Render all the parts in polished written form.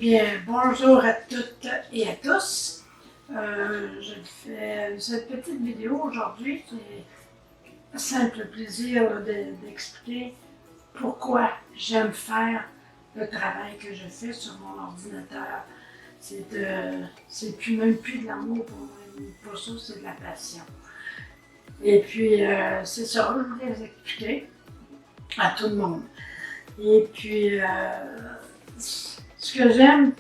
Bien, bonjour à toutes et à tous. Je fais cette petite vidéo aujourd'hui qui est un simple plaisir d'expliquer pourquoi j'aime faire le travail que je fais sur mon ordinateur. C'est plus même plus de l'amour pour moi, pas ça, c'est de la passion. Et puis, c'est ça, je voulais vous expliquer à tout le monde. Et puis, ce que j'aime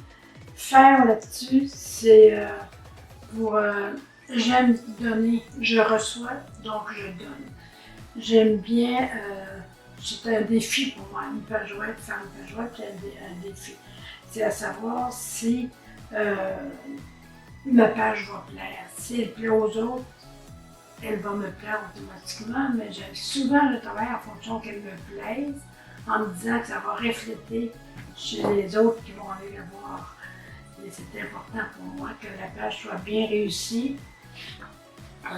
faire là-dessus, c'est j'aime donner, je reçois, donc je donne. J'aime bien, c'est un défi pour moi, une page web, faire une page web, c'est un défi. C'est à savoir si ma page va plaire. Si elle plaît aux autres, elle va me plaire automatiquement, mais souvent je travaille en fonction qu'elle me plaise, en me disant que ça va refléter chez les autres qui vont aller la voir. Et c'est important pour moi que la page soit bien réussie.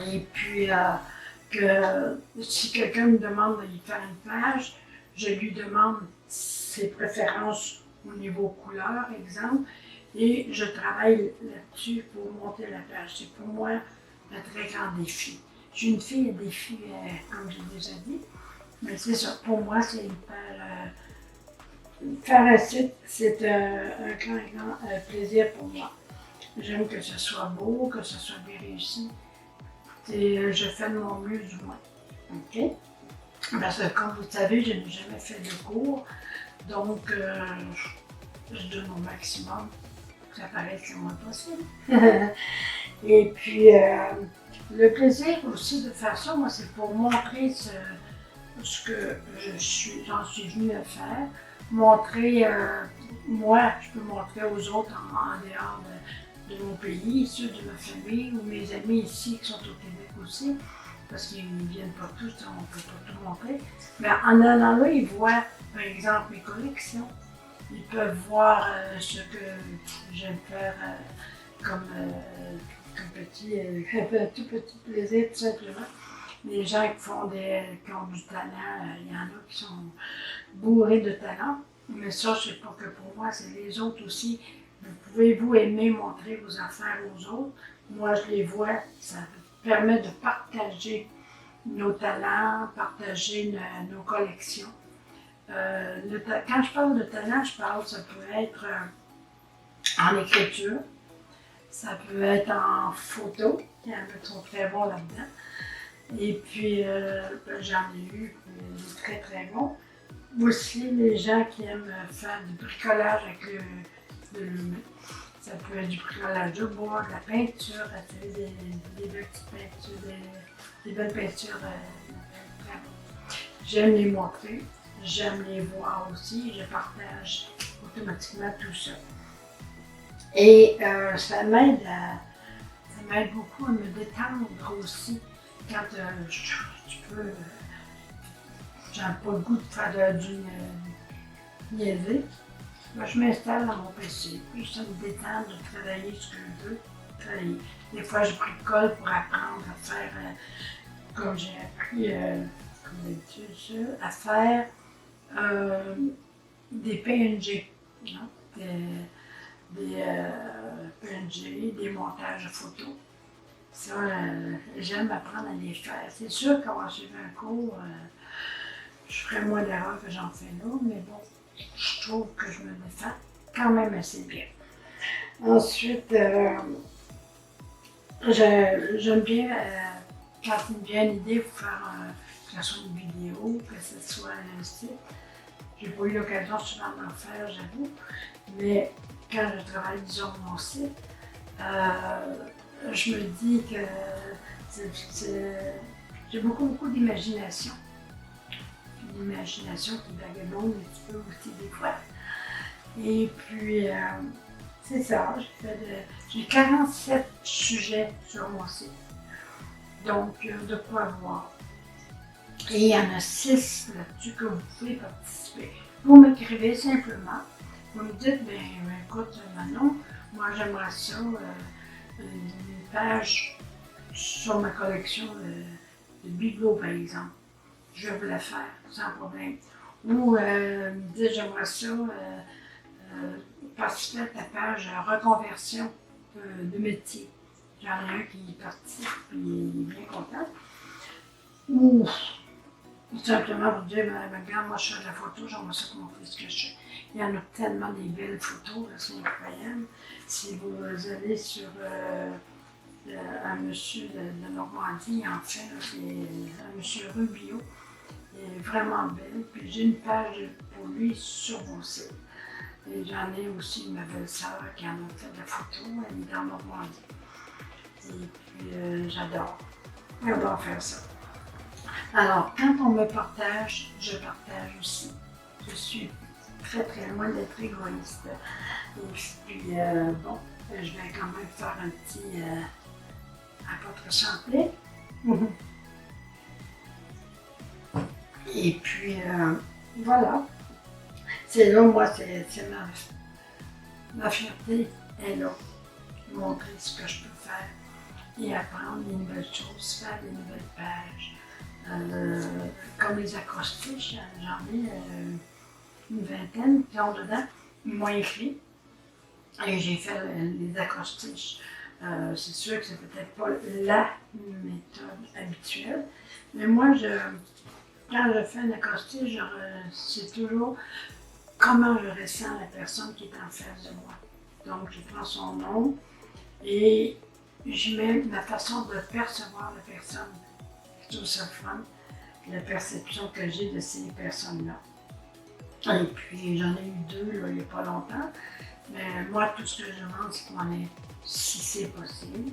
Et puis, que si quelqu'un me demande de lui faire une page, je lui demande ses préférences au niveau couleur, exemple, et je travaille là-dessus pour monter la page. C'est pour moi un très grand défi. Je suis une fille à défi, comme j'ai déjà dit, mais c'est ça, pour moi, c'est une page. Faire un site, c'est un grand plaisir pour moi. J'aime que ce soit beau, que ce soit bien réussi. Et je fais de mon mieux du moins. OK? Parce que comme vous le savez, je n'ai jamais fait de cours. Donc, je donne au maximum pour que ça paraisse le moins possible. Et puis, le plaisir aussi de faire ça, moi, c'est pour montrer ce que j'en suis venue à faire. Montrer, moi, je peux montrer aux autres en dehors de mon pays, ceux de ma famille ou mes amis ici qui sont au Québec aussi, parce qu'ils ne viennent pas tous, on ne peut pas tout montrer. Mais en allant là, ils voient, par exemple, mes collections. Ils peuvent voir ce que j'aime faire comme tout petit plaisir, tout simplement. Les gens qui ont du talent, il y en a qui sont bourrés de talent, mais ça, c'est pas que pour moi, c'est les autres aussi. Vous pouvez vous aimer montrer vos affaires aux autres. Moi, je les vois, ça permet de partager nos talents, partager nos collections. Quand je parle de talent, ça peut être en écriture, ça peut être en photo, il y en a qui sont très bons là-dedans. Et puis, j'en ai eu très très bons. Aussi, les gens qui aiment faire du bricolage avec de l'humain. Ça peut être du bricolage de bois, de la peinture, des belles petites peintures, des belles peintures. J'aime les montrer, j'aime les voir aussi, je partage automatiquement tout ça. Et ça m'aide beaucoup à me détendre aussi. Quand j'ai pas le goût de faire du niaiser, je m'installe dans mon PC, puis ça me détend de travailler ce que je veux travailler. Des fois, je bricole pour apprendre à faire, comme j'ai appris, comme d'habitude, à faire des PNG, hein, des PNG, des montages photos. Ça, j'aime apprendre à les faire. C'est sûr qu'avoir suivi un cours, je ferais moins d'erreurs que j'en fais là, mais bon, je trouve que je me défends quand même assez bien. Ensuite, j'aime bien, quand il me vient l'idée pour faire que ce soit une vidéo, que ce soit un site. J'ai pas eu l'occasion souvent d'en faire, j'avoue, mais quand je travaille, disons, mon site, je me dis que j'ai beaucoup d'imagination. Une imagination qui vagabonde un petit peu aussi des fois. Et puis, c'est ça, j'ai 47 sujets sur mon site. Donc, de quoi voir. Et il y en a 6 là-dessus que vous pouvez participer. Vous m'écrivez simplement. Vous me dites, écoute, Manon, moi j'aimerais ça, une page sur ma collection de bibelots, par exemple. Je veux la faire, sans problème. Ou me dire, j'aimerais ça, participer à ta page reconversion de métier. J'en ai un qui est parti, puis il est bien content. Ou tout simplement pour dire, ben, regarde, moi je fais de la photo, j'aimerais ça montrer ce que je fais. Il y en a tellement des belles photos, c'est incroyable. Si vous allez sur un monsieur de Normandie, en fait, c'est un monsieur Rubio, il est vraiment belle. Puis j'ai une page pour lui sur mon site. Et j'en ai aussi ma belle-sœur qui en a fait de la photo, elle est dans Normandie. Et puis j'adore faire ça. Alors, quand on me partage, je partage aussi. Je suis très très loin d'être égoïste. Et puis, bon, je vais quand même faire un petit à votre santé. Et puis, voilà. C'est là, moi, c'est ma fierté est là. Montrer ce que je peux faire et apprendre des nouvelles choses, faire des nouvelles pages. Comme les acrostiches, j'en ai une vingtaine qui ont dedans. Ils m'ont écrit et j'ai fait les acrostiches. C'est sûr que c'est peut-être pas la méthode habituelle, mais moi, quand je fais un acrostiche, c'est toujours comment je ressens la personne qui est en face de moi. Donc, je prends son nom et je mets ma façon de percevoir la personne. Je trouve ça fun, la perception que j'ai de ces personnes-là. Et puis, j'en ai eu deux là, il n'y a pas longtemps. Mais moi, tout ce que je demande, c'est qu'on ait, si c'est possible,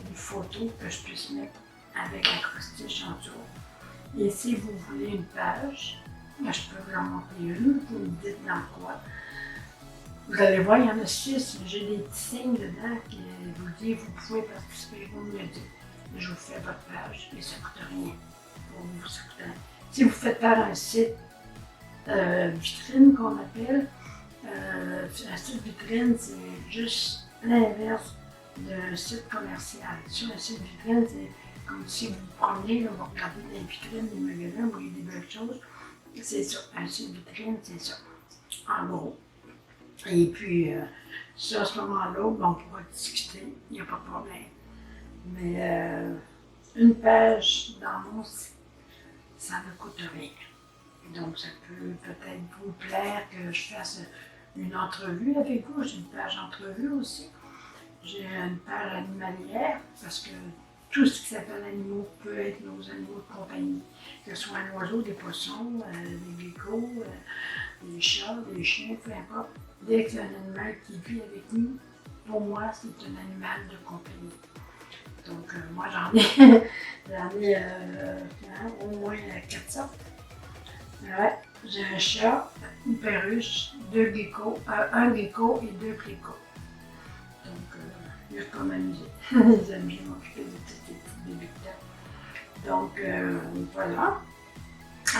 une photo que je puisse mettre avec l'acrostiche en dessous. Et si vous voulez une page, ben, je peux vous en montrer une, vous me dites dans quoi. Vous allez voir, il y en a 6, j'ai des petits signes dedans qui vous disent vous pouvez participer, vous me le dites. Je vous fais votre page et ça ne coûte rien pour vous. Ça coûte rien. Si vous faites faire un site vitrine qu'on appelle, un site vitrine, c'est juste l'inverse d'un site commercial. Sur un site vitrine, c'est comme si vous vous promenez, là, vous regardez dans les vitrines des magasins, vous voyez des belles choses. C'est ça. Un site vitrine, c'est ça. En gros. Et puis, à ce moment-là, ben, on pourra discuter, il n'y a pas de problème. Mais une page dans mon site, ça ne coûte rien. Donc, ça peut peut-être vous plaire que je fasse une entrevue avec vous. J'ai une page entrevue aussi. J'ai une page animalière parce que tout ce qui s'appelle animaux peut être nos animaux de compagnie. Que ce soit un oiseau, des poissons, des geckos, des chats, des chiens, peu importe. Dès que c'est un animal qui vit avec nous, pour moi, c'est un animal de compagnie. Donc, moi, j'en ai au moins 4 sortes. Ouais, j'ai un chat, une perruche, un gecko et 2 geckos. Donc, je vais pas m'amuser. J'aime bien m'occuper de toutes ces petites bébés-là. Donc, voilà.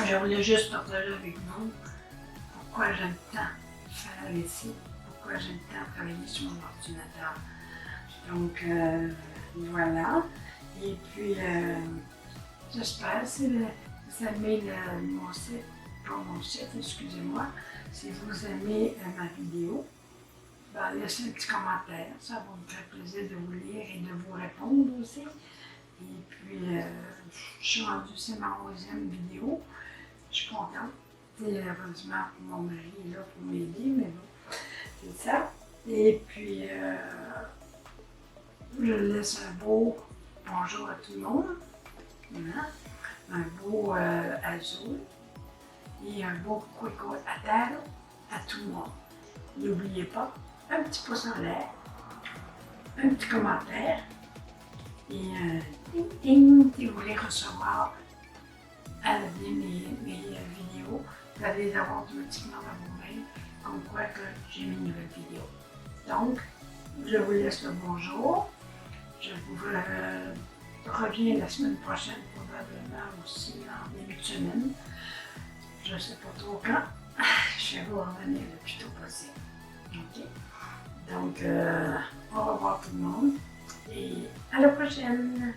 Je voulais juste partager avec vous pourquoi j'aime tant faire les sites, pourquoi j'aime tant travailler sur mon ordinateur. Donc, voilà. Et puis, j'espère, si vous aimez mon site, pas mon site, excusez-moi, si vous aimez ma vidéo, ben, laissez un petit commentaire, ça va me faire plaisir de vous lire et de vous répondre aussi. Et puis, je suis rendue, c'est ma 11e vidéo, je suis contente. Heureusement, mon mari est là pour m'aider, mais bon, c'est ça. Et puis, je laisse un beau bonjour à tout le monde, hein? Un beau azul et un beau cuico à terre à tout le monde. N'oubliez pas, un petit pouce en l'air, un petit commentaire et un ding ding si vous voulez recevoir à l'avenir mes vidéos. Vous allez les avoir automatiquement dans vos mails, comme quoi que j'ai mes nouvelles vidéos. Donc, je vous laisse le bonjour. Je vous reviens la semaine prochaine, probablement aussi en début de semaine. Je ne sais pas trop quand. Je vais vous revenir le plus tôt possible. OK? Donc, au revoir tout le monde et à la prochaine!